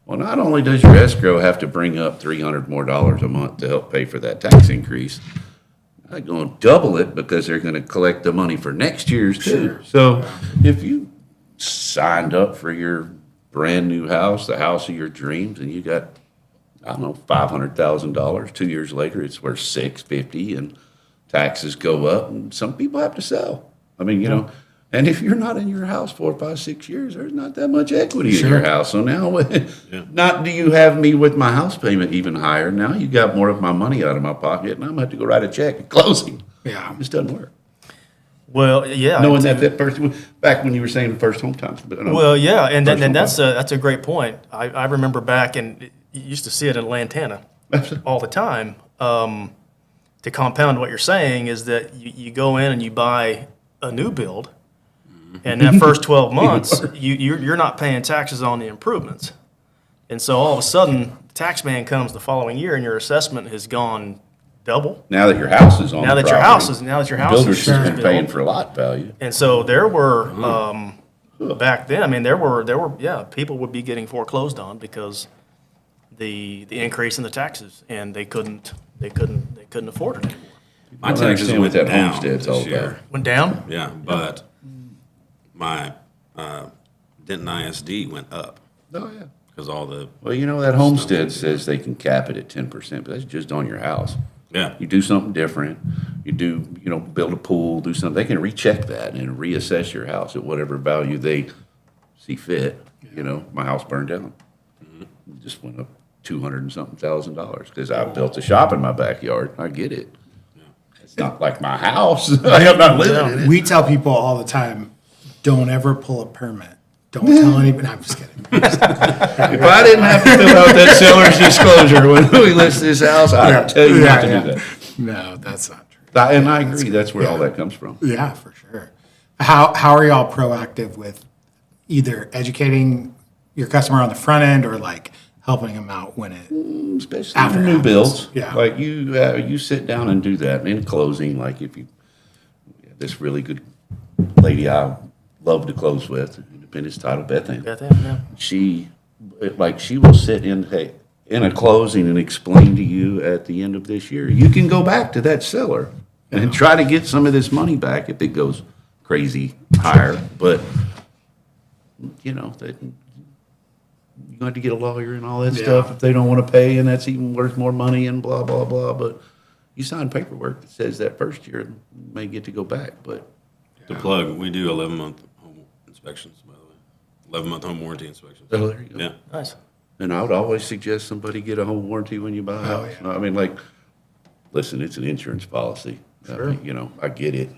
Well, not only does your escrow have to bring up $300 more a month to help pay for that tax increase, they're going to double it because they're going to collect the money for next year's too. So if you signed up for your brand new house, the house of your dreams, and you got, I don't know, $500,000, 2 years later it's worth $650, and taxes go up, and some people have to sell. I mean, you know, and if you're not in your house 4, 5, 6 years, there's not that much equity in your house. So now, not do you have me with my house payment even higher? Now you got more of my money out of my pocket, and I'm gonna have to go write a check at closing. Yeah. It just doesn't work. Well, yeah. Knowing that person, back when you were saying the first home times. But I know Well, yeah, and first home that's a great point. I remember back, and you used to see it in Lantana all the time. To compound what you're saying is that you go in and you buy a new build, and that first 12 months you're not paying taxes on the improvements, and so all of a sudden the tax man comes the following year and your assessment has gone double. Now that your house is on Now the that your property, house is builders have been built. paying for lot value. And so there were back then. I mean, there were people would be getting foreclosed on because the increase in the taxes, and they couldn't afford it anymore. My I don't taxes understand went what that down homestead's this all year. about. Went down. Yeah, but my Denton ISD went up Oh, yeah. because all the, Well, you know, that homestead says they can cap it at 10%, but that's just on your house. yeah. You do something different, you do, you know, build a pool, do something, they can recheck that and reassess your house at whatever value they see fit. You know, my house burned down. It just went up 200 and something $1,000 because I built a shop in my backyard. I get it. It's not like my house. I'm not living in it. We tell people all the time, don't ever pull a permit. Don't tell anybody. No, I'm just kidding. If I didn't have to fill out that seller's disclosure when we list this house, I'd tell you not to do that. No, that's not true. And I agree, that's where all that comes from. Yeah, for sure. How are y'all proactive with either educating your customer on the front end or like helping them out when it? Especially After for new happens. builds. Yeah. Like you sit down and do that. And in closing, like if you, this really good lady I love to close with, Independence Title, Beth Ann. Yeah. She will sit in a closing and explain to you at the end of this year, you can go back to that seller and try to get some of this money back if it goes crazy higher. But, you know, that you're going to get a lawyer and all that stuff if they don't want to pay, and that's even worth more money and blah, blah, blah. But you sign paperwork that says that first year you may get to go back. But To plug, we do 11-month home inspections, by the way. 11-month home warranty inspections. oh, there you go. Yeah. Nice. And I would always suggest somebody get a home warranty when you buy a house. I mean, like, listen, it's an insurance policy. I mean, you know, I get it.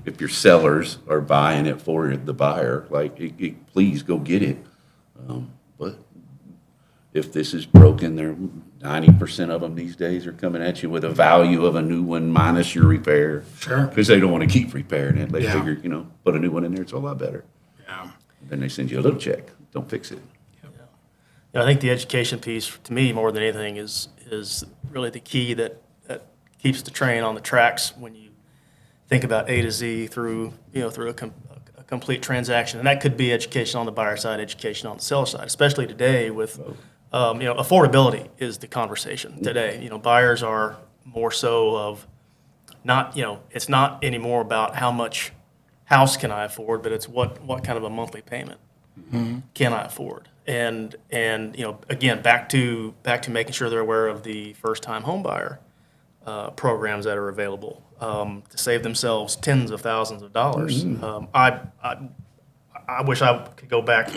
If your sellers are buying it for the buyer, like, please go get it. But if this is broken, 90% of them these days are coming at you with a value of a new one minus your repair. Sure. Because they don't want to keep repairing it. They Yeah. figure, you know, put a new one in there, it's a lot better. Yeah. Then they send you a little check. Don't fix it. Yeah, I think the education piece, to me, more than anything, is really the key that keeps the train on the tracks when you think about A to Z through a complete transaction. And that could be education on the buyer side, education on the seller side, especially today with, affordability is the conversation today. You know, buyers are more so of not, it's not anymore about how much house can I afford, but it's what kind of a monthly payment can I afford? And again, back to making sure they're aware of the first-time home buyer programs that are available to save themselves tens of thousands of dollars. I wish I could go back,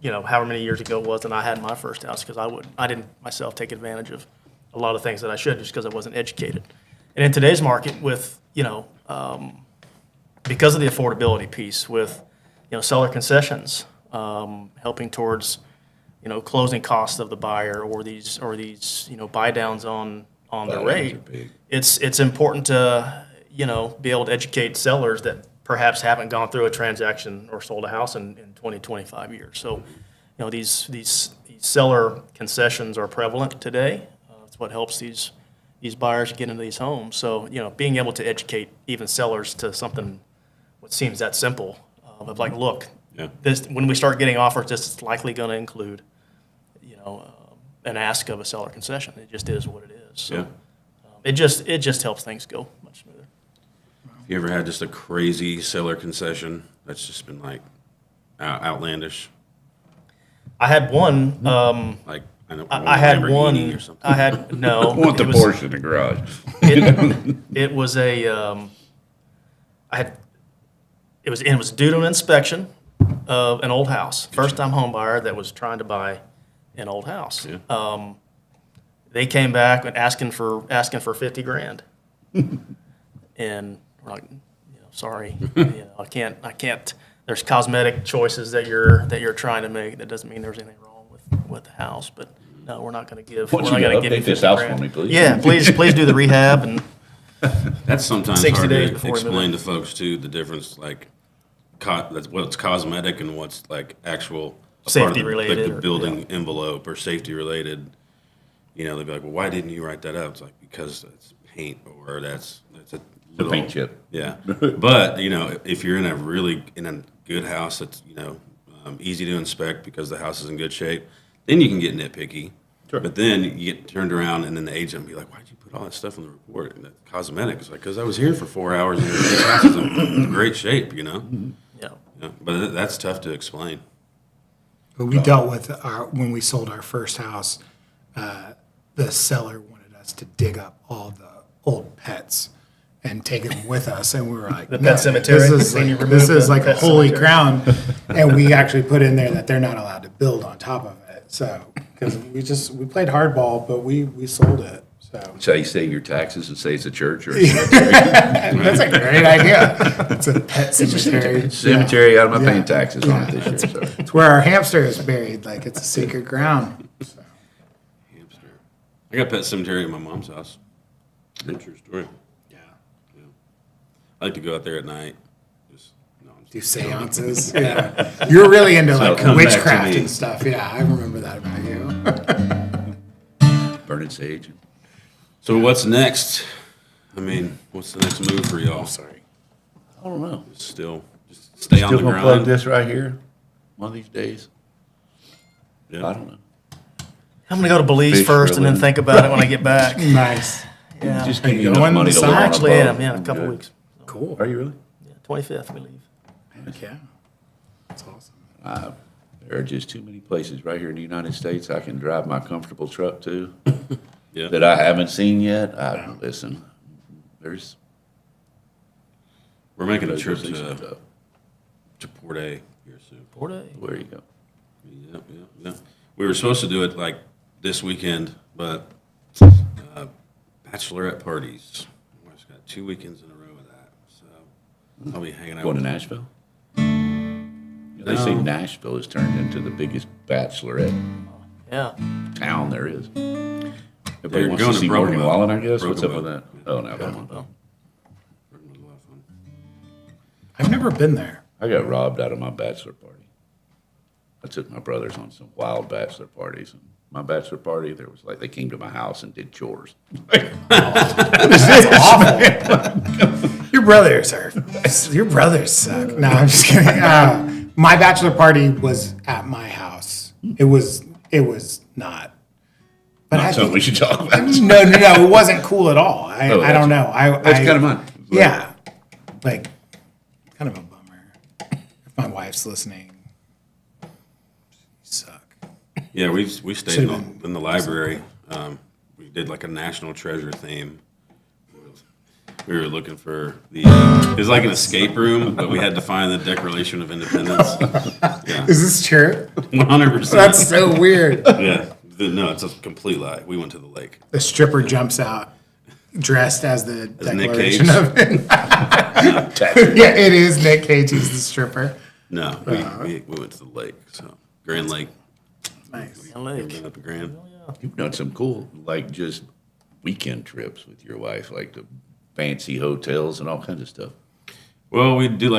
however many years ago it was, and I had my first house because I didn't myself take advantage of a lot of things that I should just because I wasn't educated. And in today's market, with because of the affordability piece, with seller concessions. Helping towards, closing costs of the buyer or these buy downs on the rate. It's important to, be able to educate sellers that perhaps haven't gone through a transaction or sold a house in 20, 25 years. So, these seller concessions are prevalent today. That's what helps these buyers get into these homes. So, being able to educate even sellers to something what seems that simple, of like, look, Yeah. this, when we start getting offers, this is likely going to include, an ask of a seller concession. It just is what it is. So, Yeah. it just helps things go much smoother. You ever had just a crazy seller concession that's just been like outlandish? I had one. Like I know I had Lamborghini one. or something. I had no. I want the it was- Porsche in the garage. It was a. It was due to an inspection of an old house. First time home buyer that was trying to buy an old house. Yeah. They came back and asking for $50,000, and we're like, sorry, I can't. There's cosmetic choices that you're trying to make. That doesn't mean there's anything wrong with the house, but no, we're not going to give. Why don't we're you not going to give update you this house $50,000. for me, please? Yeah, please do the rehab and. That's sometimes 60 hard days to before we move explain in. to folks too, the difference, like, that's what's cosmetic and what's like actual a part of Safety the, related like the or- building envelope or safety related. They'd be like, well, why didn't you write that up? It's like, because it's paint or that's a The little paint chip. Yeah, but if you're in a good house that's easy to inspect because the house is in good shape, then you can get nitpicky. Sure. But then you get turned around, and then the agent will be like, "Why'd you put all that stuff in the report?" And that's cosmetic. It's like, because I was here for 4 hours, and this house is in great shape, Yeah. Yeah, but that's tough to explain. But we dealt with when we sold our first house, the seller wanted us to dig up all the old pets and take them with us, and we were like, The no, pet cemetery? This is When you like, remove this is the like a pet holy cemetery? ground, and we actually put in there that they're not allowed to build on top of it. So because we played hardball, but we sold it. So So you save your taxes and say it's a church or a that's a great idea. It's a pet cemetery. cemetery. I'm not Yeah. paying taxes on it this year. So. It's where our hamster is buried. Like it's a sacred ground. So. Hamster. I got a pet cemetery at my mom's house. True story. Yeah. I like to go out there at night. Just no, I'm Do seances. Yeah. You're really into like come back to witchcraft me. and stuff. Yeah, I remember that about you. Burning sage. So what's next? I mean, what's the next move for y'all? Sorry. I don't know. Still, just stay on Still the gonna plug grind. this right here one of these days. Yeah. I don't know. I'm gonna go to Belize Fish first and then grilling. think about it when I get back. Nice. Yeah, Just Are give you you enough going money to this live summer? I on a actually boat. am. Yeah, in a couple Good. weeks. Cool. Are you really? Yeah, 25th we leave. Heck yeah. That's awesome. There are just too many places right here in the United States I can drive my comfortable truck to Yeah. that I haven't seen yet. Listen, there's We're making a trip there's some to stuff. Port A here soon. 4 days. Where you go? Yep. We were supposed to do it like this weekend, but bachelorette parties. We've just got 2 weekends in a row of that, so I'll be hanging out. Going to with Nashville? They say No. Nashville has turned into the biggest bachelorette Yeah. town there is. Everybody They're wants going to to see Broken Morgan Bow. Wallen, I guess. Broken What's up Bow. with that? Oh, no, come on. Well, It was a lot of fun. I've never been there. I got robbed out of my bachelor party. I took my brothers on some wild bachelor parties. And my bachelor party, there was like they came to my house and did chores. Your brothers suck. No, I'm just kidding. My bachelor party was at my house. It was not. But Not something we should talk about. no, it wasn't cool at all. I don't know. That's kind of mine. Yeah, like kind of a bummer. If my wife's listening, you suck. Yeah, we stayed Should've in the library. We did like a national treasure theme. We were looking for it was like an escape room, but we had to find the Declaration of Independence. Is this true? 100%. That's so weird. Yeah. No, it's a complete lie. We went to the lake. The stripper jumps out dressed as the As Nick Declaration Cage? of Yeah, it is Nick Cage. He's the stripper. No, we went to the lake. So Grand Lake. Nice. Lake. Been up to Grand. You've done some cool, like just weekend trips with your wife, like the fancy hotels and all kinds of stuff. Well, we've done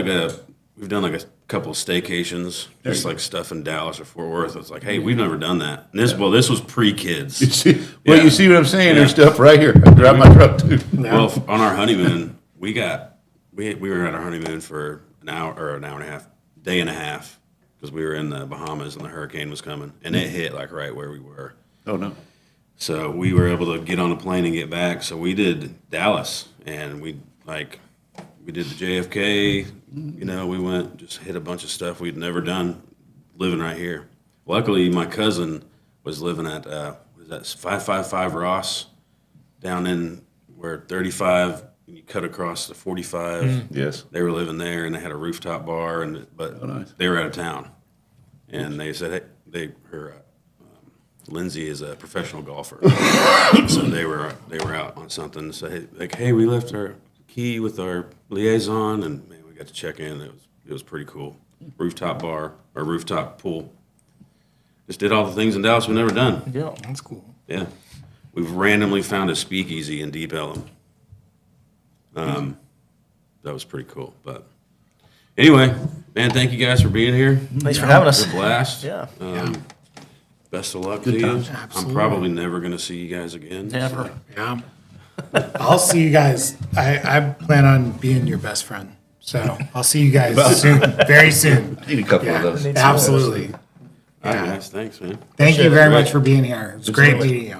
like couple of staycations, just like stuff in Dallas or Fort Worth. It's like, hey, we've never done that. And this was pre-kids. You see, well, Yeah. you see what I'm saying? Yeah. There's stuff right here. I drive my truck too. Well, on our honeymoon, we were at our honeymoon for an hour and a half, day and a half, because we were in the Bahamas and the hurricane was coming, and it hit like right where we were. Oh, no. So we were able to get on a plane and get back. So we did Dallas, and we did the JFK. You know, we went, just hit a bunch of stuff we'd never done living right here. Luckily, my cousin was living at, what is that, 555 Ross, down in where 35, you cut across the 45. Yes. They were living there, and they had a rooftop bar, but nice. they were out of town. And they said, hey, Lindsay is a professional golfer. So they were out on something. So hey, we left our key with our liaison, and man, we got to check in. It was pretty cool. Rooftop bar or rooftop pool. Just did all the things in Dallas we've never done. Yeah. That's cool. Yeah, we've randomly found a speakeasy in Deep Ellum. That was pretty cool. But anyway, man, thank you guys for being here. Thanks for having us. It's a blast. Yeah. Best of luck to you. times. I'm probably never going to see you guys again. Never. Yeah. I'll see you guys. I plan on being your best friend. So I'll see you guys soon, very soon. I need a couple Yeah, of those. absolutely. All right, Yeah. guys. Thanks, man. Thank you Appreciate it. very Great. much for being here. It was great meeting you.